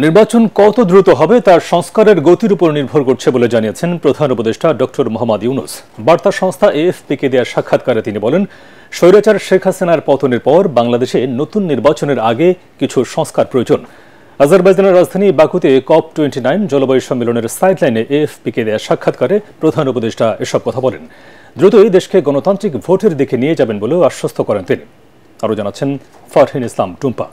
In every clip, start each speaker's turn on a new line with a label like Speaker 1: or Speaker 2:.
Speaker 1: নির্বাচন কত দ্রুত হবে তার সংস্কারের গতির উপর নির্ভর করছে বলে জানিয়েছেন প্রধান উপদেষ্টা ডক্টর মোহাম্মদ ইউনূস। বার্তা সংস্থা এএফপিকে দেয়া সাক্ষাৎকারে তিনি বলেন, স্বৈরাচার শেখ হাসিনার পতনের পর বাংলাদেশে নতুন নির্বাচনের আগে কিছু সংস্কার প্রয়োজন। আজারবাইজানের রাজধানী বাকুতে COP29 জলবায়ু সম্মেলনের সাইডলাইনে এএফপিকে দেয়া সাক্ষাৎকারে প্রধান উপদেষ্টা এসব কথা বলেন। দ্রুতই দেশকে গণতান্ত্রিক ভোটের দিকে নিয়ে যাবেন বলেও আশ্বস্ত করেন তিনি। আরও জানাচ্ছেন ফারহিন ইসলাম টুম্পা।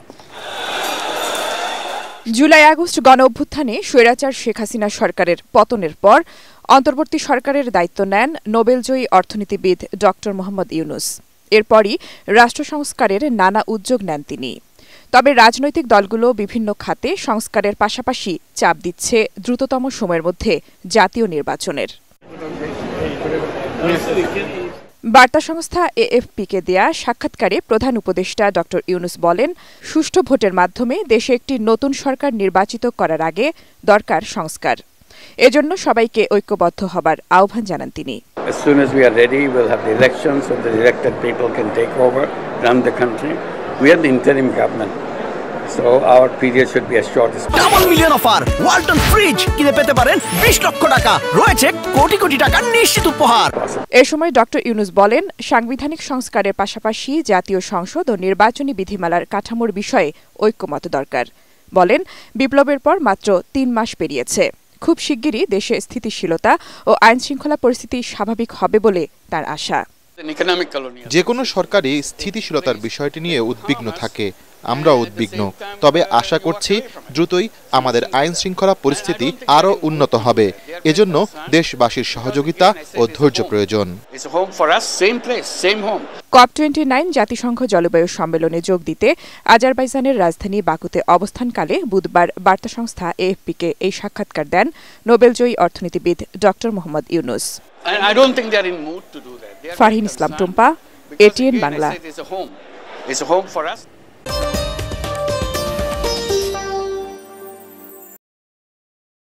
Speaker 2: জুলাই আগস্ট গণঅভ্যুত্থানে স্বৈরাচার শেখ হাসিনা সরকারের পতনের পর অন্তর্বর্তী সরকারের দায়িত্ব নেন নোবেলজয়ী অর্থনীতিবিদ ডক্টর মোহাম্মদ ইউনূস। এরপরই রাষ্ট্র সংস্কারের নানা উদ্যোগ নেন তিনি। তবে রাজনৈতিক দলগুলো বিভিন্ন খাতে সংস্কারের পাশাপাশি চাপ দিচ্ছে দ্রুততম সময়ের মধ্যে জাতীয় নির্বাচনের। বার্তা সংস্থা এএফপিকে দেয়া সাক্ষাৎকারে প্রধান উপদেষ্টা ডক্টর ইউনূস বলেন, সুষ্ঠু ভোটের মাধ্যমে দেশে একটি নতুন সরকার নির্বাচিত করার আগে দরকার সংস্কার। এজন্য সবাইকে ঐক্যবদ্ধ হবার আহ্বান জানান তিনি।
Speaker 3: As soon as we are ready, we'll have the elections so the elected people can take over, run the country. We are the interim government. So our period should be as short as possible.
Speaker 4: Double million offer Walton fridge কিনে পেতে পারেন 20 লক্ষ টাকা, রয়েছে কোটি কোটি টাকার নিশ্চিত উপহার।
Speaker 2: এ সময় ডক্টর ইউনূস বলেন, সাংবিধানিক সংস্কারের পাশাপাশি জাতীয় সংসদ ও নির্বাচনী বিধিমালার কাঠামোর বিষয়ে ঐক্যমত দরকার। বলেন, বিপ্লবের পর মাত্র 3 মাস পেরিয়েছে। খুব শিগগিরই দেশে স্থিতিশীলতা ও আইনশৃঙ্খলা পরিস্থিতি স্বাভাবিক হবে বলে তার আশা।
Speaker 5: যে কোনো সরকারই স্থিতিশীলতার বিষয়টি নিয়ে উদ্বিগ্ন থাকে, আমরাও উদ্বিগ্ন। তবে আশা করছি দ্রুতই আমাদের আইন শৃঙ্খলা পরিস্থিতি আরও উন্নত হবে। এজন্য দেশবাসীর সহযোগিতা ও ধৈর্য প্রয়োজন।
Speaker 2: COP29 জাতিসংঘ জলবায়ু সম্মেলনে যোগ দিতে আজারবাইজানের রাজধানী বাকুতে অবস্থানকালে বুধবার বার্তা সংস্থা এএফপিকে এই সাক্ষাৎকার দেন নোবেলজয়ী অর্থনীতিবিদ ডক্টর মোহাম্মদ ইউনূস। ফারহিন ইসলাম টুম্পা, ATN বাংলা।